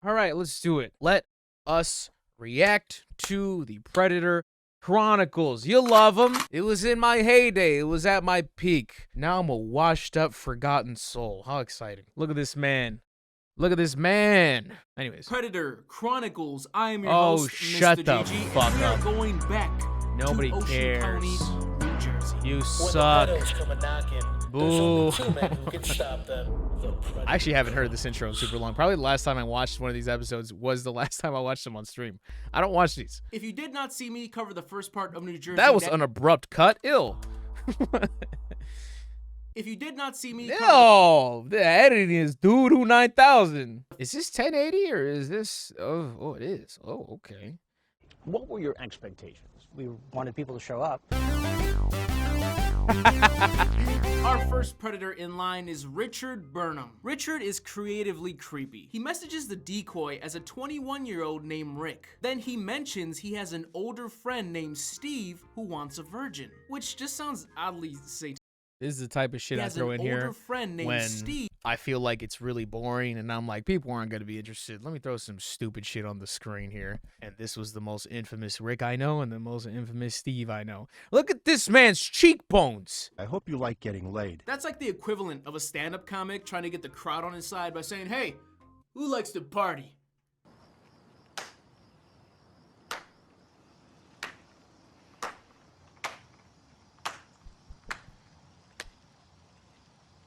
All right, let's do it. Let us react to the Predator Chronicles. You love them. It was in my heyday. It was at my peak. Now I'm a washed up, forgotten soul. How exciting. Look at this man. Look at this man. Anyways. Predator Chronicles. I am your Oh, host, shut Mr. the GG, fuck and we are up. going back Nobody to Ocean cares. County, New Jersey. You suck. Boo. I actually haven't heard this intro in super long. Probably the last time I watched one of these episodes was the last time I watched them on stream. I don't watch these. If you did not see me cover the first part of New Jersey, That was an abrupt cut. Ill. If you did not see me No, the editing is doo-doo 9000. Is this 1080 or is this? Oh, it is. Oh, okay. What were your expectations? We wanted people to show up. Our first Predator in line is Richard Burnham. Richard is creatively creepy. He messages the decoy as a 21-year-old named Rick. Then he mentions he has an older friend named Steve who wants a virgin, which just sounds oddly satanic. This is the type of shit He I has throw an in older here friend named when Steve. I feel like it's really boring and I'm like, people aren't going to be interested. Let me throw some stupid shit on the screen here. And this was the most infamous Rick I know and the most infamous Steve I know. Look at this man's cheekbones. I hope you like getting laid. That's like the equivalent of a stand-up comic trying to get the crowd on his side by saying, hey, who likes to party?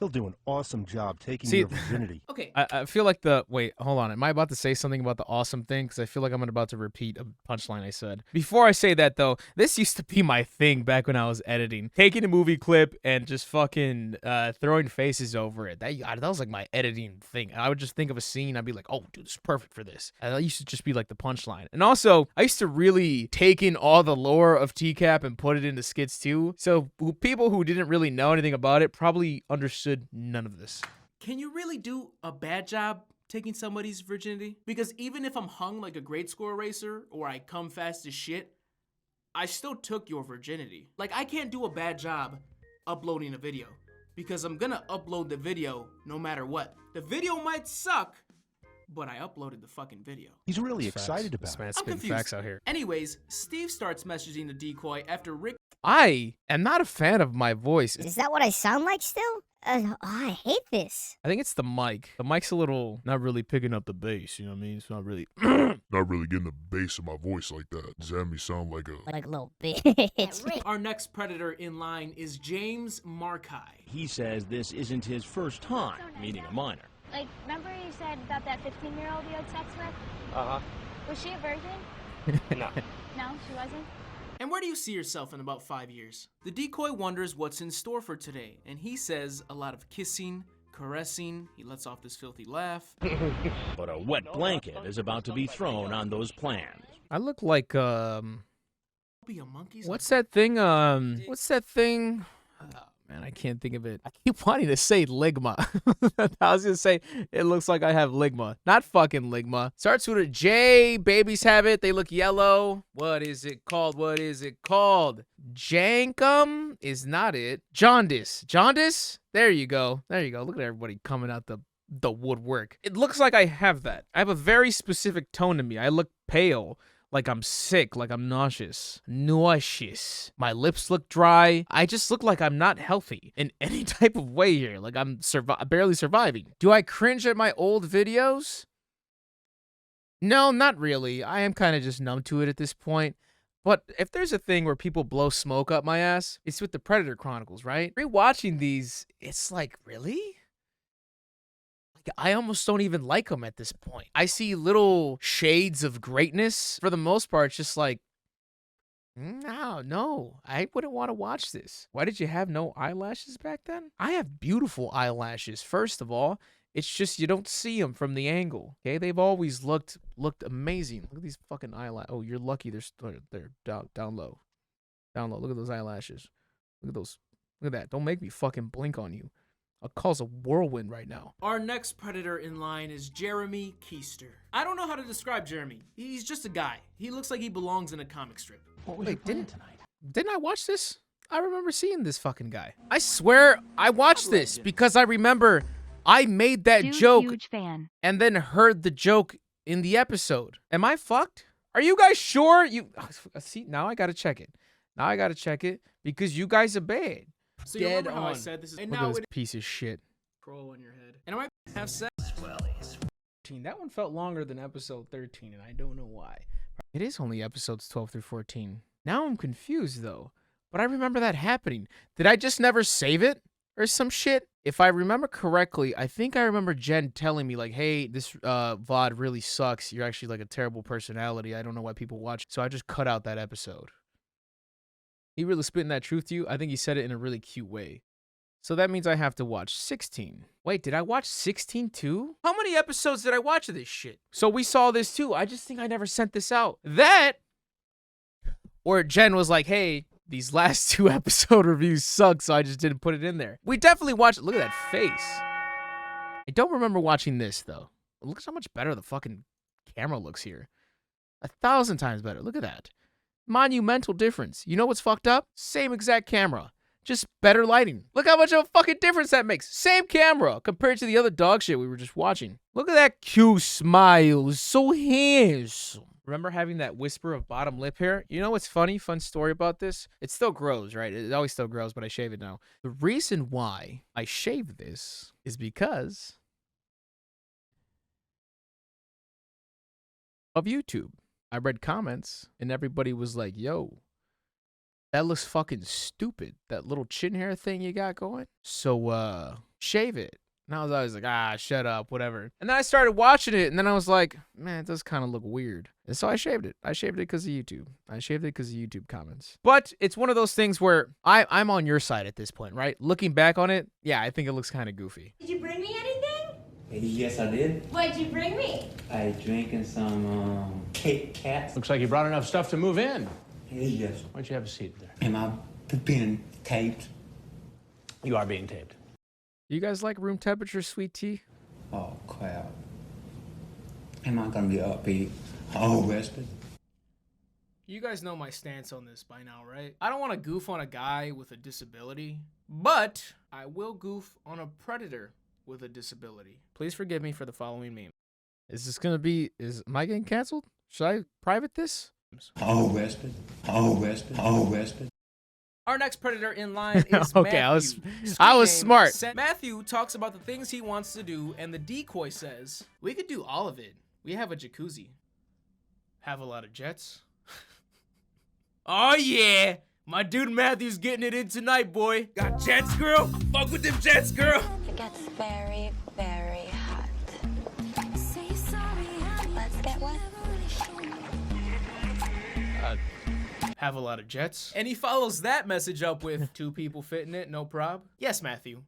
He'll do an awesome job taking See, your virginity. Okay, I feel like wait, hold on. Am I about to say something about the awesome thing? Because I feel like I'm about to repeat a punchline I said. Before I say that, though, this used to be my thing back when I was editing. Taking a movie clip and just fucking throwing faces over it. That was like my editing thing. I would just think of a scene. I'd be like, oh, dude, this is perfect for this. And that used to just be like the punchline. And also, I used to really take in all the lore of TCAP and put it into skits too. So people who didn't really know anything about it probably understood none of this. can you really do a bad job taking somebody's virginity? Because even if I'm hung like a grade school eraser or I come fast as shit, I still took your virginity. Like, I can't do a bad job uploading a video because I'm gonna upload the video no matter what. The video might suck, but I uploaded the fucking video. He's really Facts. excited This about man's it. I'm spitting confused. facts out here. Anyways, Steve starts messaging the decoy after Rick I am not a fan of my voice. Is that what I sound like still? I hate this. I think it's the mic. The mic's a little not really picking up the bass, you know what I mean? It's not really Not really getting the bass of my voice like that. Does that me sound like a... Like a little bitch. Our next Predator in line is James Markai. He says this isn't his first time meeting a minor. Like, remember you said about that 15-year-old you had sex with? Uh-huh. Was she a virgin? No. No, she wasn't? And where do you see yourself in about 5 years? The decoy wonders what's in store for today, and he says a lot of kissing, caressing, he lets off this filthy laugh. But a wet blanket is about to be thrown on those plans. I look like Be a monkey's what's that thing? What's that thing? Man, I can't think of it. I keep wanting to say ligma. I was gonna say it looks like I have ligma. Not fucking ligma. Starts with a J. Babies have it. They look yellow. What is it called? What is it called? Jankum is not it. Jaundice. Jaundice? There you go. There you go. Look at everybody coming out the woodwork. It looks like I have that. I have a very specific tone to me. I look pale. Like I'm sick, like I'm nauseous. Nauseous. My lips look dry. I just look like I'm not healthy in any type of way here. Like I'm barely surviving. Do I cringe at my old videos? No, not really. I am kind of just numb to it at this point. But if there's a thing where people blow smoke up my ass, it's with the Predator Chronicles, right? Rewatching these, it's like, really? I almost don't even like them at this point. I see little shades of greatness. For the most part, it's just like, no, I wouldn't want to watch this. Why did you have no eyelashes back then? I have beautiful eyelashes, first of all. It's just you don't see them from the angle, okay? They've always looked amazing. Look at these fucking eyelashes. Oh, you're lucky they're down low. Down low. Look at those eyelashes. Look at those. Look at that. Don't make me fucking blink on you. I'll cause a whirlwind right now. Our next Predator in line is Jeremy Keister. I don't know how to describe Jeremy. He's just a guy. He looks like he belongs in a comic strip. What was your plan tonight? Didn't I watch this? I remember seeing this fucking guy. I swear I watched this because I remember I made that joke Huge fan. and then heard the joke in the episode. Am I fucked? Are you guys sure? You see, now I gotta check it. Now I gotta check it because you guys are bad. So you Dead remember how I on. said this is, and Look now at this it piece of shit. troll on your head. And I might have sex. That one felt longer than episode 13, and I don't know why. It is only episodes 12 through 14. Now I'm confused, though. But I remember that happening. Did I just never save it? Or some shit? If I remember correctly, I think I remember Jen telling me, like, hey, this VOD really sucks. You're actually, like, a terrible personality. I don't know why people watch. So I just cut out that episode. He really spitting that truth to you? I think he said it in a really cute way. So that means I have to watch 16. Wait, did I watch 16 too? How many episodes did I watch of this shit? So we saw this too. I just think I never sent this out. That, or Jen was like, hey, these last 2 episode reviews suck, so I just didn't put it in there. We definitely watched, look at that face. I don't remember watching this though. Look at how much better the fucking camera looks here. 1,000 times better. Look at that. Monumental difference. You know what's fucked up? Same exact camera. Just better lighting. Look how much of a fucking difference that makes. Same camera compared to the other dog shit we were just watching. Look at that cute smile. So handsome. Remember having that whisper of bottom lip hair? You know what's funny? Fun story about this? It still grows, right? It always still grows, but I shave it now. The reason why I shave this is because of YouTube. I read comments and everybody was like, yo, that looks fucking stupid. That little chin hair thing you got going. So, shave it. And I was always like, shut up, whatever. And then I started watching it, and then I was like, man, it does kind of look weird. And so I shaved it. I shaved it because of YouTube. I shaved it because of YouTube comments. But it's one of those things where I'm on your side at this point, right? Looking back on it, yeah, I think it looks kind of goofy. Did you bring me anything? Yes, I did. What'd you bring me? I drank in some Kit Kats. Looks like you brought enough stuff to move in. Yes. Why don't you have a seat there? Am I being taped? You are being taped. You guys like room temperature sweet tea? Oh, crap. Am I gonna be upbeat? Oh, rested? You guys know my stance on this by now, right? I don't want to goof on a guy with a disability, but I will goof on a predator with a disability. Please forgive me for the following meme. Is this gonna be, am I getting canceled? Should I private this? Oh, rested? Oh, rested? Oh, rested? Our next predator in line is Okay, Matthew. I was Screen smart. name, Matthew talks about the things he wants to do, and the decoy says, we could do all of it. We have a jacuzzi. Have a lot of jets. Oh yeah! My dude Matthew's getting it in tonight, boy. Got jets, girl? Fuck with them jets, girl! It gets very, very hot. Let's get wet. Have a lot of jets. And he follows that message up with 2 people fit in it, no prob. Yes, Matthew.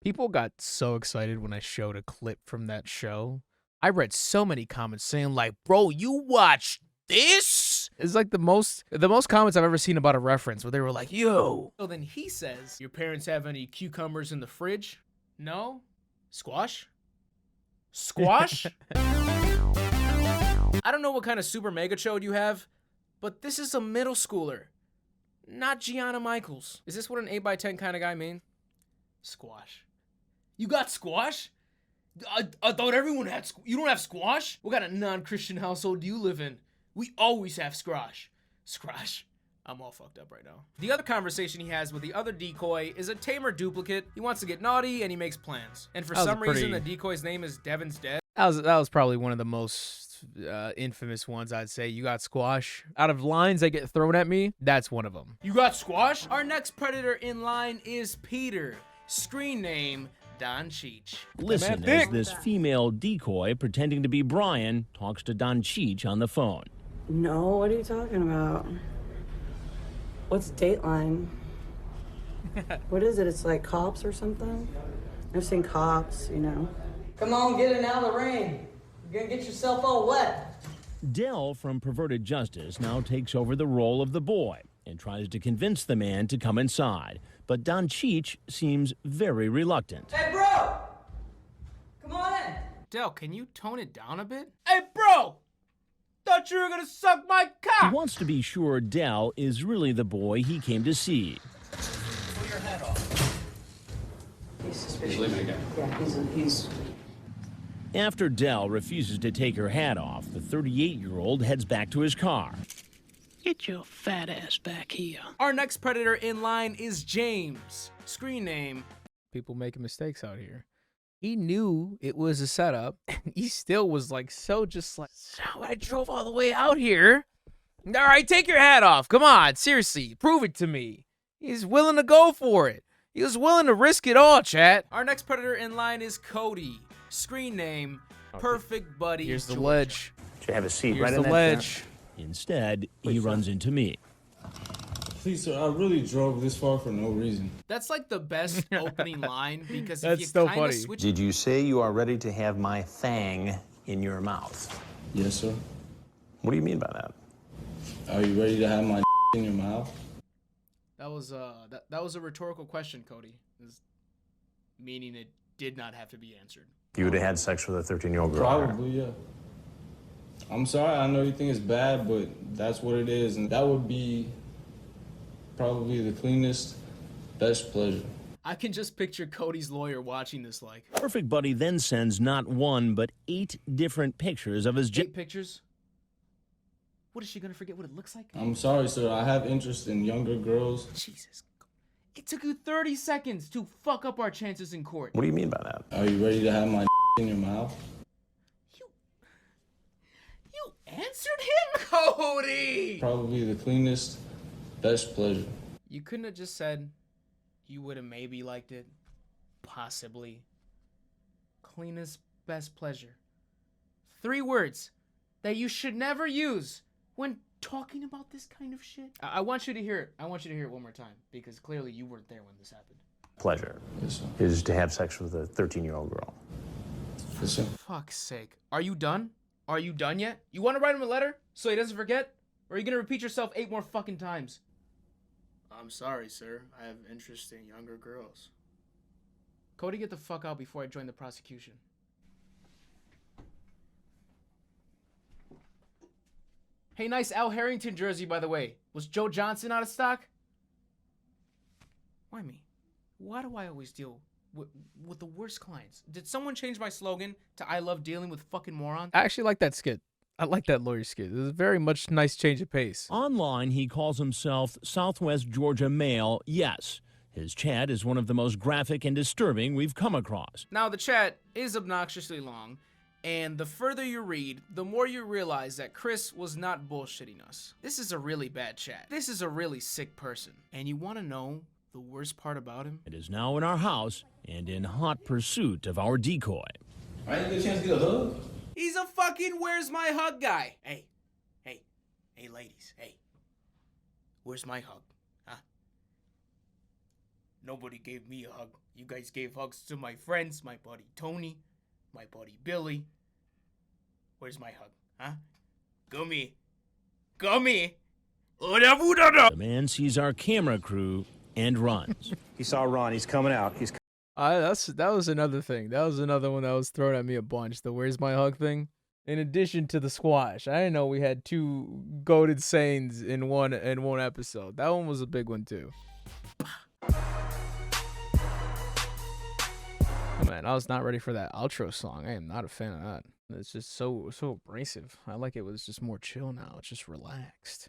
People got so excited when I showed a clip from that show. I read so many comments saying like, bro, you watched this? It's like the most comments I've ever seen about a reference where they were like, yo. So then he says, your parents have any cucumbers in the fridge? No? Squash? Squash? I don't know what kind of super mega chode you have, but this is a middle schooler, not Gianna Michaels. Is this what an 8x10 kind of guy mean? Squash. You got squash? I thought everyone had you don't have squash? What kind of non-Christian household do you live in? We always have squash. Squash. I'm all fucked up right now. The other conversation he has with the other decoy is a tamer duplicate. He wants to get naughty and he makes plans. And for some reason, the decoy's name is Devin's Dead. That was probably one of the most infamous ones, I'd say. You got squash. Out of lines that get thrown at me, that's one of them. You got squash? Our next predator in line is Peter. Screen name, Don Cheech. Listen as this female decoy pretending to be Brian talks to Don Cheech on the phone. No, what are you talking about? What's Dateline? What is it? It's like Cops or something? I've seen Cops, you know. Come on, get in out of the rain. You're gonna get yourself all wet. Dell from Perverted Justice now takes over the role of the boy and tries to convince the man to come inside. But Don Cheech seems very reluctant. Hey, bro! Come on in. Del, can you tone it down a bit? Hey, bro! Thought you were gonna suck my cock! He wants to be sure Dell is really the boy he came to see. Pull your head off. He's suspicious. He's leaving again. Yeah, he's After Dell refuses to take her hat off, the 38-year-old heads back to his car. Get your fat ass back here. Our next predator in line is James. Screen name. People making mistakes out here. He knew it was a setup. He still was like, so I drove all the way out here. All right, take your hat off. Come on, seriously, prove it to me. He's willing to go for it. He was willing to risk it all, chat. Our next predator in line is Cody. Screen name, Perfect Buddy. Here's the Georgia. ledge. Should have a seat Here's right the in that ledge. Instead, he runs into me. Please, sir, I really drove this far for no reason. That's like the best opening line because if That's you so kind of funny. switch. Did you say you are ready to have my fang in your mouth? Yes, sir. What do you mean by that? Are you ready to have my in your mouth? That was a rhetorical question, Cody. Meaning it did not have to be answered. You would have had sex with a 13-year-old girl. Probably, yeah. I'm sorry, I know you think it's bad, but that's what it is. And that would be probably the cleanest, best pleasure. I can just picture Cody's lawyer watching this like. Perfect Buddy then sends not one, but 8 different pictures of his... 8 pictures? What is she gonna forget what it looks like? I'm sorry, sir. I have interest in younger girls. Jesus. It took you 30 seconds to fuck up our chances in court. What do you mean by that? Are you ready to have my in your mouth? You answered him, Cody! Probably the cleanest, best pleasure. You couldn't have just said you would have maybe liked it. Possibly. Cleanest, best pleasure. 3 words that you should never use when talking about this kind of shit. I want you to hear it. I want you to hear it one more time because clearly you weren't there when this happened. Pleasure. Yes, sir. Is to have sex with a 13-year-old girl. Yes, sir. Fuck's sake. Are you done? Are you done yet? You want to write him a letter so he doesn't forget? Or are you going to repeat yourself 8 more fucking times? I'm sorry, sir. I have interest in younger girls. Cody, get the fuck out before I join the prosecution. Hey, nice Al Harrington jersey, by the way. Was Joe Johnson out of stock? Why me? Why do I always deal with the worst clients? Did someone change my slogan to I love dealing with fucking morons? I actually like that skit. I like that lawyer skit. It was a very much nice change of pace. Online, he calls himself Southwest Georgia Male Yes. His chat is one of the most graphic and disturbing we've come across. Now, the chat is obnoxiously long, and the further you read, the more you realize that Chris was not bullshitting us. This is a really bad chat. This is a really sick person. And you want to know the worst part about him? It is now in our house and in hot pursuit of our decoy. I didn't get a chance to get a hug. He's a fucking where's my hug guy. Hey, ladies, hey. Where's my hug? Huh? Nobody gave me a hug. You guys gave hugs to my friends, my buddy Tony, my buddy Billy. Where's my hug? Huh? Gummy. The man sees our camera crew and runs. He saw Ron. He's coming out. That was another thing. That was another one that was thrown at me a bunch. The "Where's my hug" thing. In addition to the squash, I didn't know we had 2 goated sayings in one episode. That one was a big one too. Oh, man, I was not ready for that outro song. I am not a fan of that. It's just so abrasive. I like it was just more chill now. It's just relaxed.